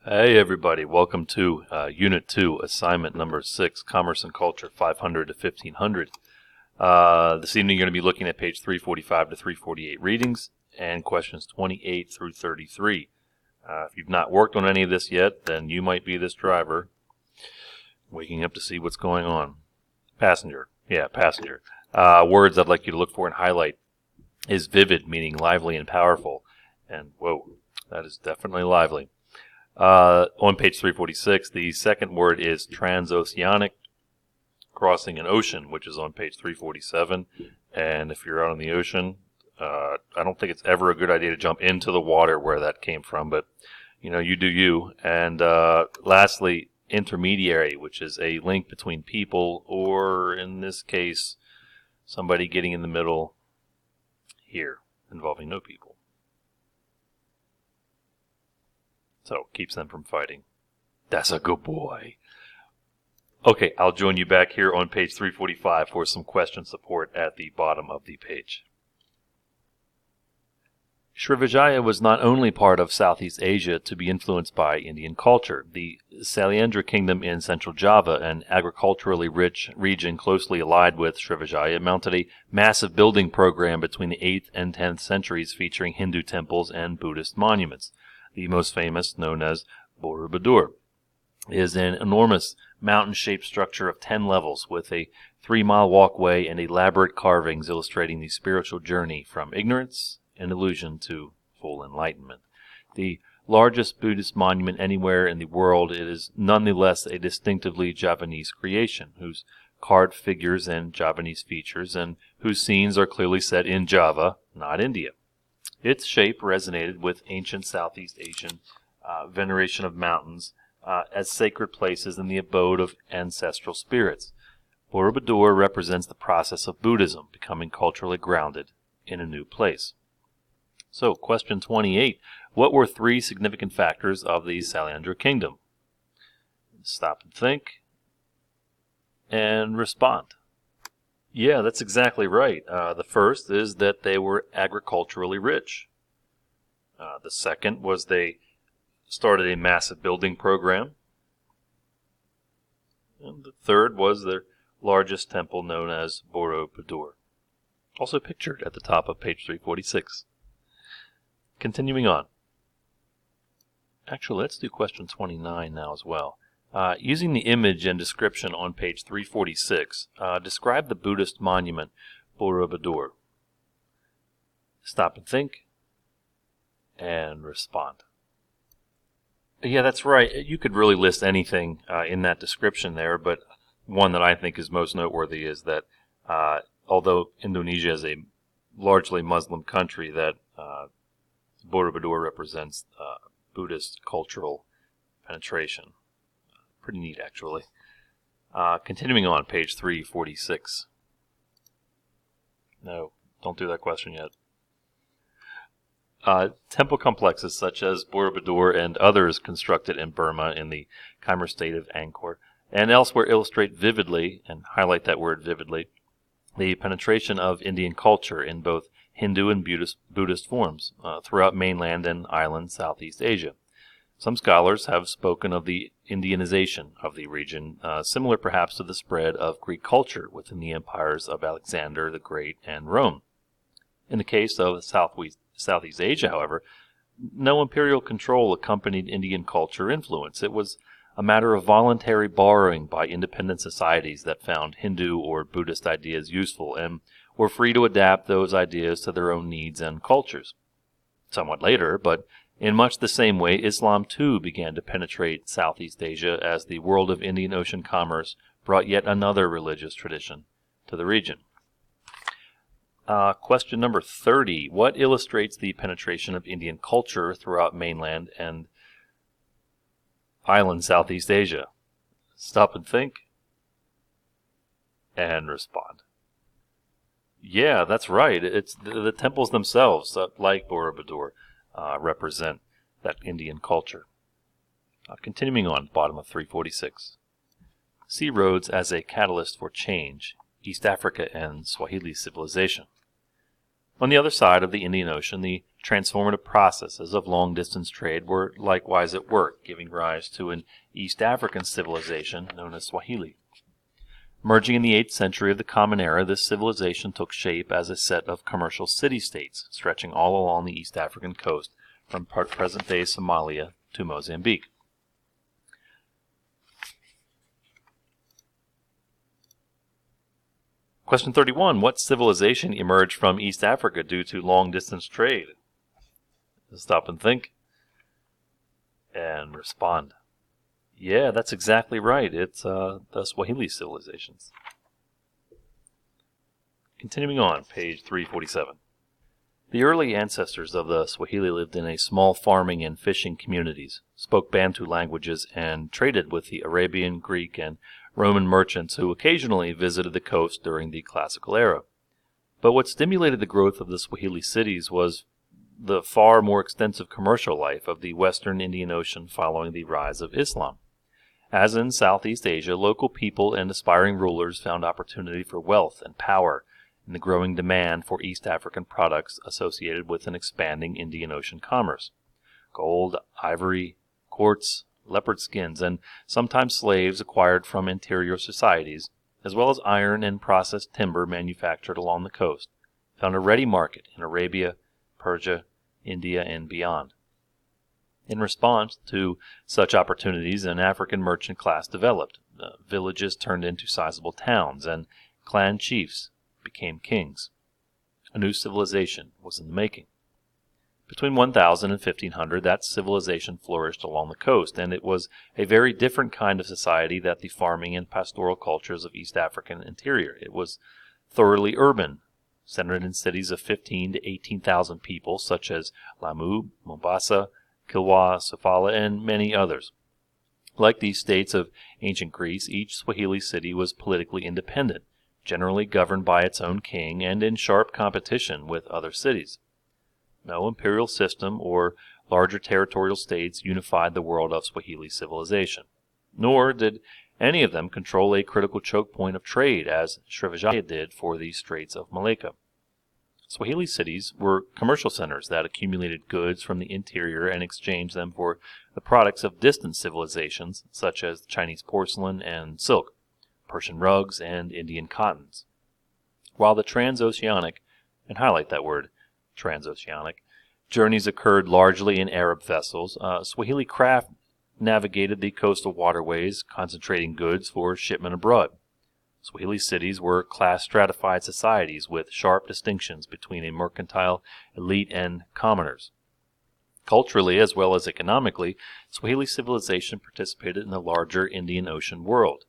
Hey everybody, welcome to Unit 2, Assignment number 6, Commerce and Culture 500 to 1500. This evening you're going to be looking at page 345 to 348 readings and questions 28 through 33. If you've not worked on any of this yet, then you might be this driver waking up to see what's going on. Passenger. Words I'd like you to look for and highlight is vivid, meaning lively and powerful. And whoa, that is definitely lively. On page 346, the second word is transoceanic, crossing an ocean, which is on page 347. And if you're out on the ocean, I don't think it's ever a good idea to jump into the water where that came from, but you do you. And lastly, intermediary, which is a link between people, or in this case, somebody getting in the middle here, involving no people. So, keeps them from fighting. That's a good boy. Okay, I'll join you back here on page 345 for some question support at the bottom of the page. Srivijaya was not only part of Southeast Asia to be influenced by Indian culture. The Sailendra Kingdom in central Java, an agriculturally rich region closely allied with Srivijaya, mounted a massive building program between the 8th and 10th centuries featuring Hindu temples and Buddhist monuments. The most famous, known as Borobudur, is an enormous mountain-shaped structure of 10 levels with a 3-mile walkway and elaborate carvings illustrating the spiritual journey from ignorance and illusion to full enlightenment. The largest Buddhist monument anywhere in the world, it is nonetheless a distinctively Javanese creation, whose carved figures and Javanese features and whose scenes are clearly set in Java, not India. Its shape resonated with ancient Southeast Asian veneration of mountains as sacred places in the abode of ancestral spirits. Borobudur represents the process of Buddhism becoming culturally grounded in a new place. So, question 28. What were 3 significant factors of the Sailendra Kingdom? Stop and think and respond. Yeah, that's exactly right. The first is that they were agriculturally rich. The second was they started a massive building program. And the third was their largest temple, known as Borobudur, also pictured at the top of page 346. Continuing on. Actually, let's do question 29 now as well. Using the image and description on page 346, describe the Buddhist monument Borobudur. Stop and think and respond. Yeah, that's right. You could really list anything in that description there, but one that I think is most noteworthy is that although Indonesia is a largely Muslim country, that Borobudur represents Buddhist cultural penetration. Pretty neat, actually. Continuing on, page 346. No, don't do that question yet. Temple complexes such as Borobudur and others constructed in Burma in the Khmer state of Angkor and elsewhere illustrate vividly, and highlight that word vividly, the penetration of Indian culture in both Hindu and Buddhist forms throughout mainland and island Southeast Asia. Some scholars have spoken of the Indianization of the region, similar perhaps to the spread of Greek culture within the empires of Alexander the Great and Rome. In the case of Southeast Asia, however, no imperial control accompanied Indian culture influence. It was a matter of voluntary borrowing by independent societies that found Hindu or Buddhist ideas useful and were free to adapt those ideas to their own needs and cultures. Somewhat later, but in much the same way, Islam too began to penetrate Southeast Asia as the world of Indian Ocean commerce brought yet another religious tradition to the region. Question number 30. What illustrates the penetration of Indian culture throughout mainland and island Southeast Asia? Stop and think and respond. Yeah, that's right. It's the temples themselves, like Borobudur, represent that Indian culture. Continuing on, bottom of 346. Sea roads as a catalyst for change, East Africa and Swahili civilization. On the other side of the Indian Ocean, the transformative processes of long-distance trade were likewise at work, giving rise to an East African civilization known as Swahili. Emerging in the 8th century of the Common Era, this civilization took shape as a set of commercial city-states stretching all along the East African coast from present-day Somalia to Mozambique. Question 31. What civilization emerged from East Africa due to long-distance trade? Stop and think and respond. Yeah, that's exactly right. It's the Swahili civilizations. Continuing on, page 347. The early ancestors of the Swahili lived in a small farming and fishing communities, spoke Bantu languages, and traded with the Arabian, Greek, and Roman merchants who occasionally visited the coast during the Classical era. But what stimulated the growth of the Swahili cities was the far more extensive commercial life of the western Indian Ocean following the rise of Islam. As in Southeast Asia, local people and aspiring rulers found opportunity for wealth and power in the growing demand for East African products associated with an expanding Indian Ocean commerce. Gold, ivory, quartz, leopard skins, and sometimes slaves acquired from interior societies, as well as iron and processed timber manufactured along the coast, found a ready market in Arabia, Persia, India, and beyond. In response to such opportunities, an African merchant class developed. Villages turned into sizable towns, and clan chiefs became kings. A new civilization was in the making. Between 1000 and 1500, that civilization flourished along the coast, and it was a very different kind of society than the farming and pastoral cultures of East African interior. It was thoroughly urban, centered in cities of 15 to 18,000 people, such as Lamu, Mombasa, Kilwa, Sofala, and many others. Like these states of ancient Greece, each Swahili city was politically independent, generally governed by its own king, and in sharp competition with other cities. No imperial system or larger territorial states unified the world of Swahili civilization, nor did any of them control a critical choke point of trade as Srivijaya did for the Straits of Malacca. Swahili cities were commercial centers that accumulated goods from the interior and exchanged them for the products of distant civilizations such as Chinese porcelain and silk, Persian rugs, and Indian cottons. While the transoceanic, and highlight that word, transoceanic, journeys occurred largely in Arab vessels, Swahili craft navigated the coastal waterways, concentrating goods for shipment abroad. Swahili cities were class-stratified societies with sharp distinctions between a mercantile elite and commoners. Culturally, as well as economically, Swahili civilization participated in the larger Indian Ocean world.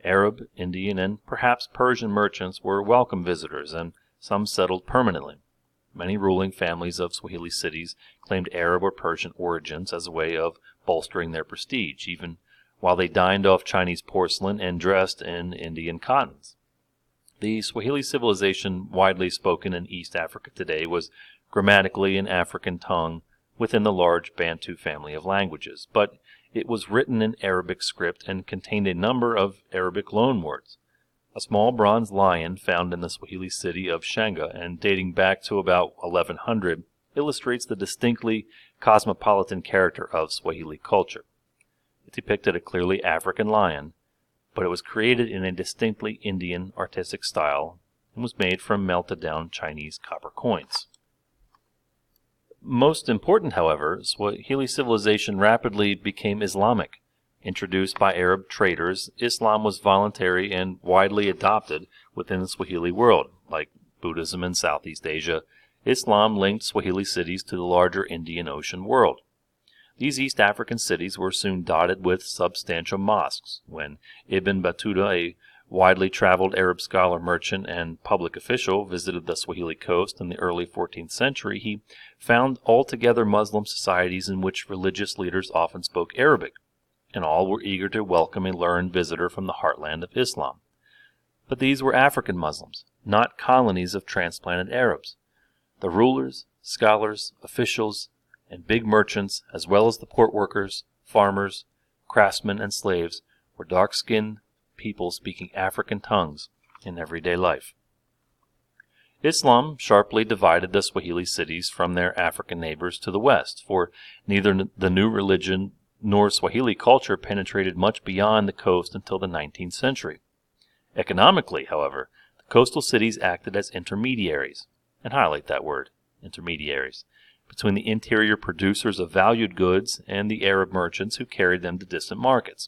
Arab, Indian, and perhaps Persian merchants were welcome visitors, and some settled permanently. Many ruling families of Swahili cities claimed Arab or Persian origins as a way of bolstering their prestige, even while they dined off Chinese porcelain and dressed in Indian cottons. The Swahili civilization widely spoken in East Africa today was grammatically an African tongue within the large Bantu family of languages, but it was written in Arabic script and contained a number of Arabic loanwords. A small bronze lion found in the Swahili city of Shanga and dating back to about 1100 illustrates the distinctly cosmopolitan character of Swahili culture. It depicted a clearly African lion, but it was created in a distinctly Indian artistic style and was made from melted down Chinese copper coins. Most important, however, Swahili civilization rapidly became Islamic. Introduced by Arab traders, Islam was voluntary and widely adopted within the Swahili world. Like Buddhism in Southeast Asia, Islam linked Swahili cities to the larger Indian Ocean world. These East African cities were soon dotted with substantial mosques. When Ibn Battuta, a widely traveled Arab scholar, merchant, and public official, visited the Swahili coast in the early 14th century, he found altogether Muslim societies in which religious leaders often spoke Arabic, and all were eager to welcome a learned visitor from the heartland of Islam. But these were African Muslims, not colonies of transplanted Arabs. The rulers, scholars, officials, and big merchants, as well as the port workers, farmers, craftsmen, and slaves, were dark-skinned people speaking African tongues in everyday life. Islam sharply divided the Swahili cities from their African neighbors to the west, for neither the new religion nor Swahili culture penetrated much beyond the coast until the 19th century. Economically, however, the coastal cities acted as intermediaries, and highlight that word, intermediaries, between the interior producers of valued goods and the Arab merchants who carried them to distant markets.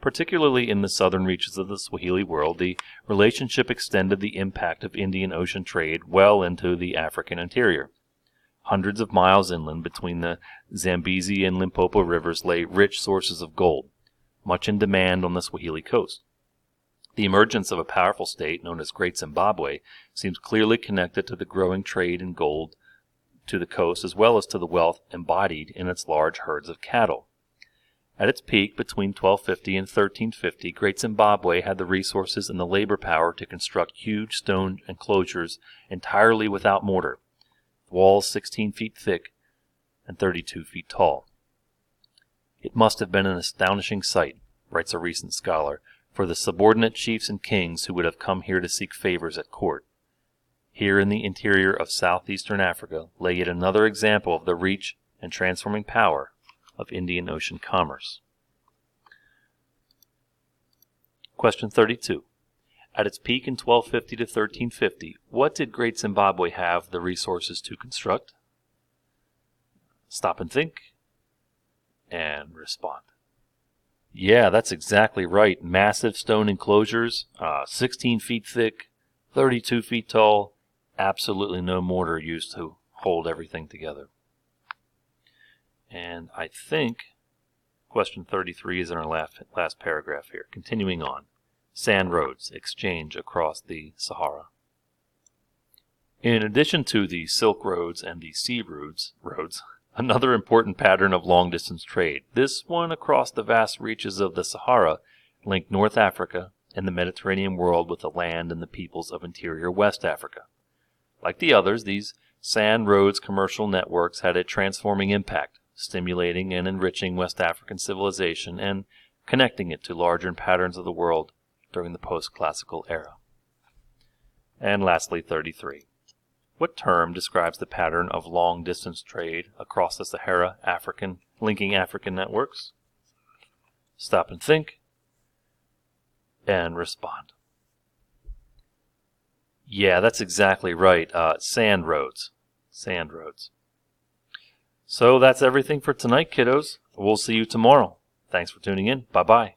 Particularly in the southern reaches of the Swahili world, the relationship extended the impact of Indian Ocean trade well into the African interior. Hundreds of miles inland between the Zambezi and Limpopo rivers lay rich sources of gold, much in demand on the Swahili coast. The emergence of a powerful state known as Great Zimbabwe seems clearly connected to the growing trade in gold to the coast as well as to the wealth embodied in its large herds of cattle. At its peak between 1250 and 1350, Great Zimbabwe had the resources and the labor power to construct huge stone enclosures entirely without mortar, walls 16 feet thick and 32 feet tall. It must have been an astonishing sight, writes a recent scholar, for the subordinate chiefs and kings who would have come here to seek favors at court. Here in the interior of southeastern Africa lay yet another example of the reach and transforming power of Indian Ocean commerce. Question 32. At its peak in 1250 to 1350, what did Great Zimbabwe have the resources to construct? Stop and think and respond. Yeah, that's exactly right. Massive stone enclosures, 16 feet thick, 32 feet tall, absolutely no mortar used to hold everything together. And I think question 33 is in our last paragraph here. Continuing on. Sand roads exchange across the Sahara. In addition to the Silk roads and the sea roads, another important pattern of long-distance trade, this one across the vast reaches of the Sahara, linked North Africa and the Mediterranean world with the land and the peoples of interior West Africa. Like the others, these sand roads commercial networks had a transforming impact, stimulating and enriching West African civilization and connecting it to larger patterns of the world during the post-classical era. And lastly, 33. What term describes the pattern of long-distance trade across the Sahara linking African networks? Stop and think and respond. Yeah, that's exactly right. Sand roads. Sand roads. So that's everything for tonight, kiddos. We'll see you tomorrow. Thanks for tuning in. Bye-bye.